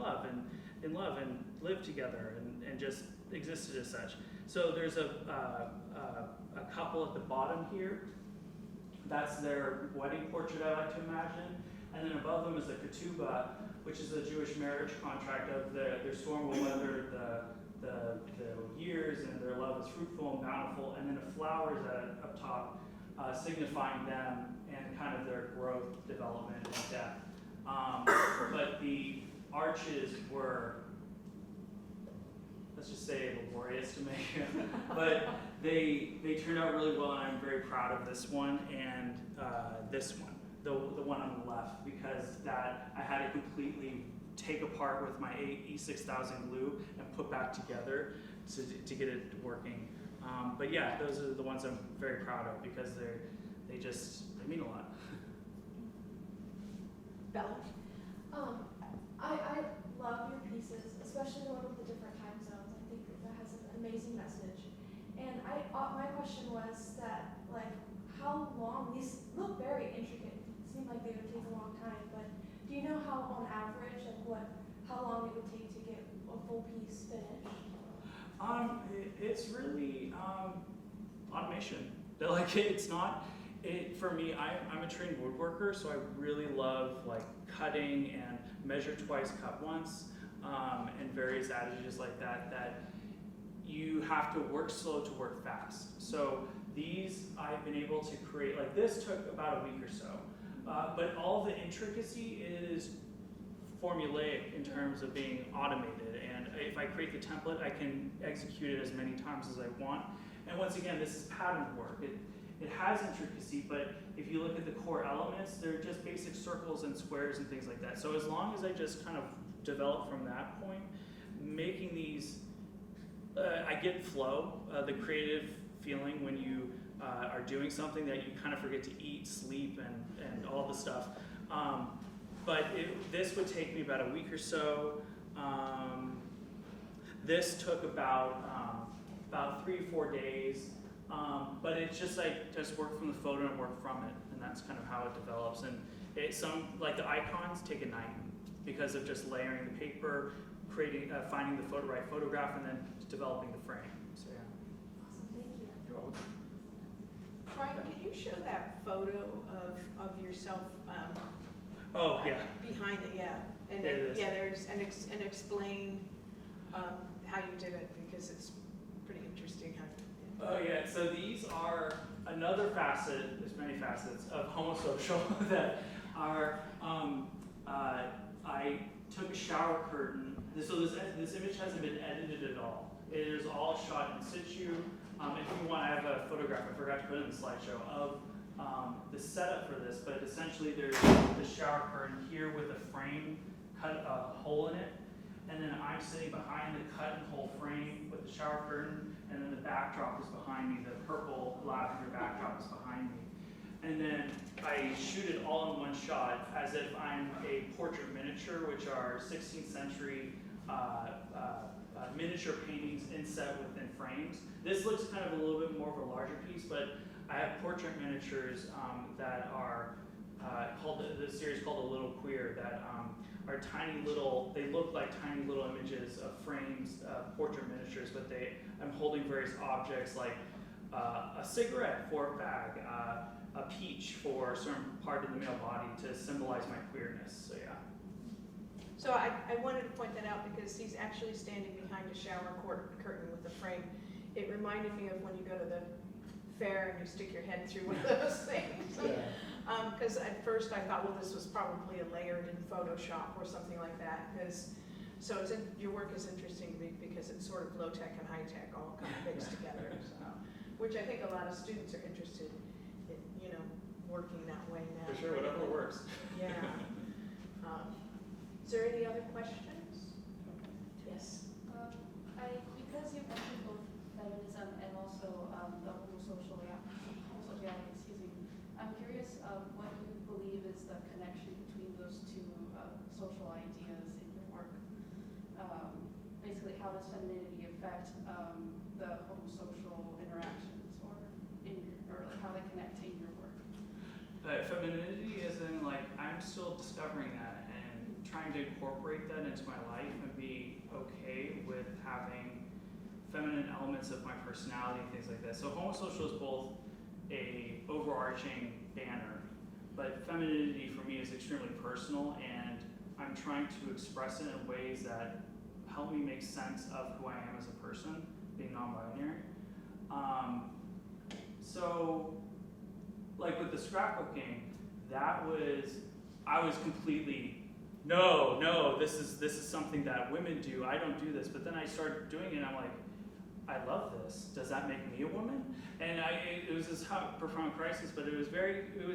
in love and lived together and just existed as such. So there's a couple at the bottom here. That's their wedding portrait, I like to imagine. And then above them is the ketubah, which is a Jewish marriage contract of their storm will weather the years, and their love is fruitful and bountiful. And then the flowers up top signifying them and kind of their growth, development, and death. But the arches were, let's just say, laborious to make, but they turned out really well, and I'm very proud of this one and this one, the one on the left, because that I had to completely take apart with my E6000 glue and put back together to get it working. But yeah, those are the ones I'm very proud of because they mean a lot. Bella? I love your pieces, especially the one with the different time zones. I think that has an amazing message. And my question was that, like, how long, these look very intricate, seem like they would take a long time, but do you know how, on average, like how long it would take to get a full piece finished? It's really automation. Like it's not. For me, I'm a trained woodworker, so I really love like cutting and measure twice, cut once, and various adages like that. That you have to work slow to work fast. So these I've been able to create. Like this took about a week or so, but all the intricacy is formulaic in terms of being automated. And if I create the template, I can execute it as many times as I want. And once again, this is pattern work. It has intricacy, but if you look at the core elements, they're just basic circles and squares and things like that. So as long as I just kind of develop from that point, making these, I get flow, the creative feeling when you are doing something that you kind of forget to eat, sleep, and all the stuff. But this would take me about a week or so. This took about 3 or 4 days. But it's just like just work from the photo and work from it, and that's kind of how it develops. And like the icons take a night because of just layering the paper, creating, finding the right photograph, and then developing the frame. So yeah. Awesome, thank you. You're welcome. Brian, can you show that photo of yourself? Oh yeah. Behind it, yeah. And There it is. yeah, there's and explain how you did it because it's pretty interesting how. Oh yeah, so these are another facet, there's many facets, of Homosocial that are, I took a shower curtain So this image hasn't been edited at all. It is all shot in situ. If you want, I have a photograph, I forgot to put it in the slideshow, of the setup for this, but essentially there's the shower curtain here with a frame, cut a hole in it, and then I'm sitting behind the cut and hole frame with the shower curtain, and then the backdrop is behind me, the purple lavender backdrop is behind me. And then I shoot it all in one shot as if I'm a portrait miniature, which are 16th century miniature paintings inset within frames. This looks kind of a little bit more of a larger piece, but I have portrait miniatures that are called, the series called The Little Queer, that are tiny little, they look like tiny little images of frames, portrait miniatures, but I'm holding various objects like a cigarette for a fag, a peach for a certain part of the male body to symbolize my queerness, so yeah. So I wanted to point that out because he's actually standing behind a shower curtain with a frame. It reminded me of when you go to the fair and you stick your head through one of those things. Because at first I thought, well, this was probably layered in Photoshop or something like that. So your work is interesting to me because it's sort of low tech and high tech all kind of mixed together. So, which I think a lot of students are interested in, working that way now. For sure, whatever works. Yeah. Is there any other questions? Yes. Because you mentioned both feminism and also the homosociality, I'm curious, what do you believe is the connection between those two social ideas in your work? Basically, how does femininity affect the homosocial interactions, or like how they connect to your work? Femininity is in I'm still discovering that and trying to incorporate that into my life and be okay with having feminine elements of my personality and things like that. So homosocial is both a overarching banner, but femininity for me is extremely personal, and I'm trying to express it in ways that help me make sense of who I am as a person, being non-binary. So like with the scrapbooking, I was completely, no, this is something that women do. I don't do this. But then I started doing it and I'm like, I love this. Does that make me a woman? And it was this profound crisis, but it was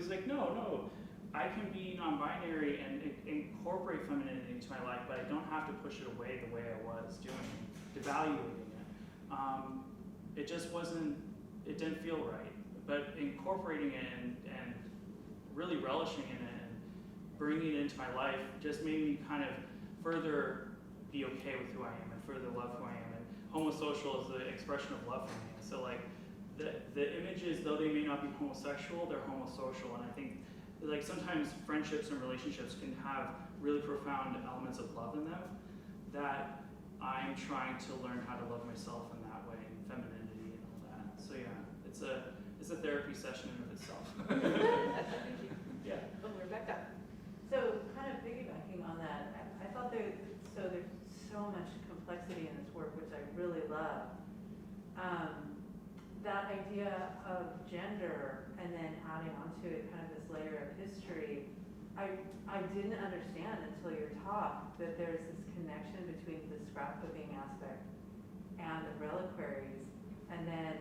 like, no, I can be non-binary and incorporate femininity into my life, but I don't have to push it away the way I was doing, devaluating it. It just it didn't feel right. But incorporating it and really relishing in it and bringing it into my life just made me kind of further be okay with who I am and further love who I am. And homosocial is the expression of love for me. So the images, though they may not be homosexual, they're homosocial. And I think sometimes friendships and relationships can have really profound elements of love in them that I'm trying to learn how to love myself in that way, and femininity and all that. So yeah, it's a therapy session in of itself. Thank you. Yeah. Oh, Rebecca. So kind of piggybacking on that, I thought there's so much complexity in this work, which I really love. That idea of gender and then adding onto it kind of this layer of history, I didn't understand until your talk that there's this connection between the scrapbooking aspect and the reliquaries. And then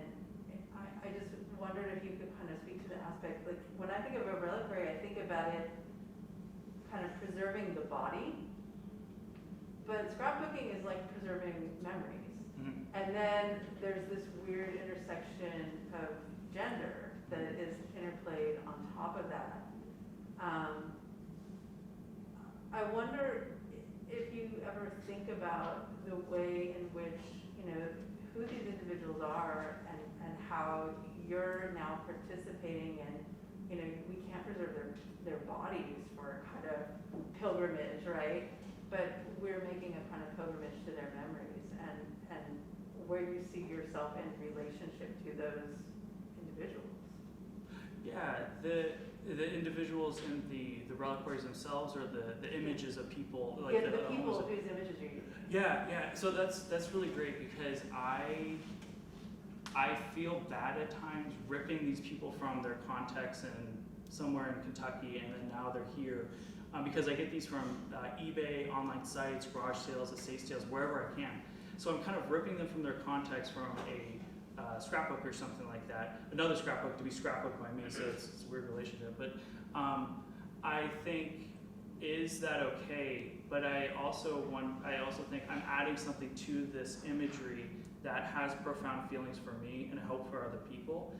I just wondered if you could kind of speak to the aspect, like when I think of a reliquary, I think about it kind of preserving the body, but scrapbooking is like preserving memories. Mm-hmm. And then there's this weird intersection of gender that is interplayed on top of that. I wonder if you ever think about the way in which, who these individuals are and how you're now participating in, we can't preserve their bodies for a kind of pilgrimage, right? But we're making a kind of pilgrimage to their memories and where you see yourself in relationship to those individuals. Yeah, the individuals in the reliquaries themselves, or the images of people, like the people whose images you're using. Yeah. So that's really great because I feel bad at times ripping these people from their context and somewhere in Kentucky, and then now they're here. because I get these from eBay, online sites, garage sales, estate sales, wherever I can. So I'm kind of ripping them from their context from a scrapbook or something like that. Another scrapbook to be scrapbooked by me, so it's a weird relationship. But I think, is that okay? But I also think I'm adding something to this imagery that has profound feelings for me and hope for other people.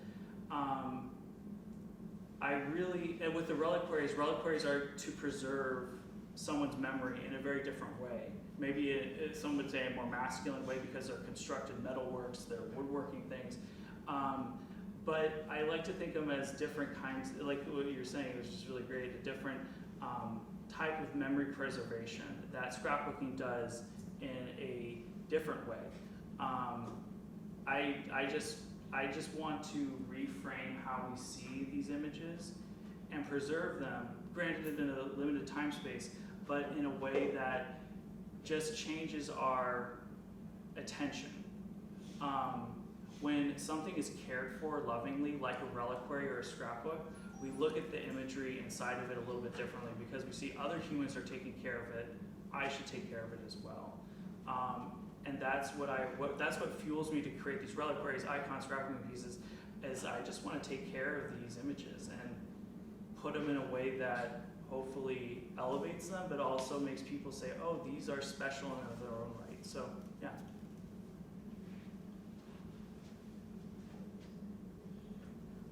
And with the reliquaries are to preserve someone's memory in a very different way. Maybe some would say a more masculine way because they're constructed metalworks, they're woodworking things. But I like to think of them as different kinds, like what you're saying, which is really great, a different type of memory preservation that scrapbooking does in a different way. I just want to reframe how we see these images and preserve them, granted in a limited time space, but in a way that just changes our attention. When something is cared for lovingly, like a reliquary or a scrapbook, we look at the imagery inside of it a little bit differently because we see other humans are taking care of it. I should take care of it as well. And that's what fuels me to create these reliquaries, icons, scrapbooking pieces, is I just want to take care of these images and put them in a way that hopefully elevates them, but also makes people say, oh, these are special in their own right. So, yeah.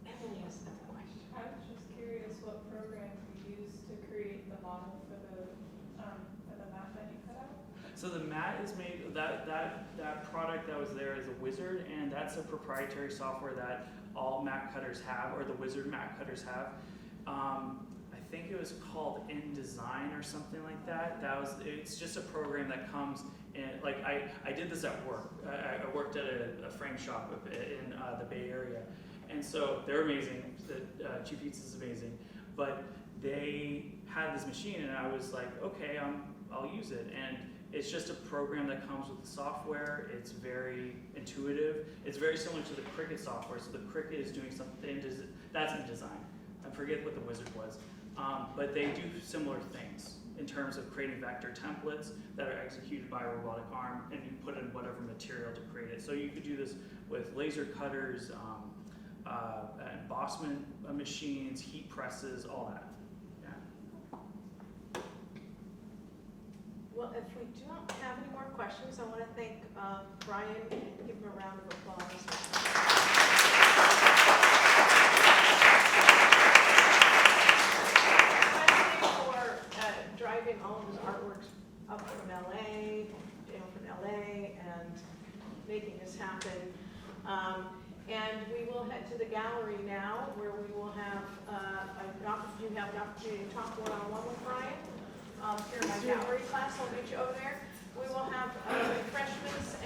Emily has another question. I was just curious what program you used to create the model for the map that you cut out? So the mat is made, that product that was there is a Wizard, and that's a proprietary software that all mat cutters have, or the Wizard mat cutters have. I think it was called InDesign or something like that. It's just a program that comes in, like I did this at work. I worked at a frame shop in the Bay Area. And so they're amazing, Cheap Eats is amazing, but they had this machine and I was like, okay, I'll use it. And it's just a program that comes with the software. It's very intuitive. It's very similar to the Cricut software. So the Cricut is doing something, that's InDesign. I forget what the Wizard was. But they do similar things in terms of creating vector templates that are executed by a robotic arm, and you put in whatever material to create it. So you could do this with laser cutters, embossment machines, heat presses, all that. Yeah. Well, if we don't have any more questions, I want to thank Brian and give him a round of applause. Driving all of his artworks up from LA, and making this happen. And we will head to the gallery now, where we will have an opportunity to talk one-on-one with Brian. Here in my gallery class, I'll meet you over there. We will have refreshments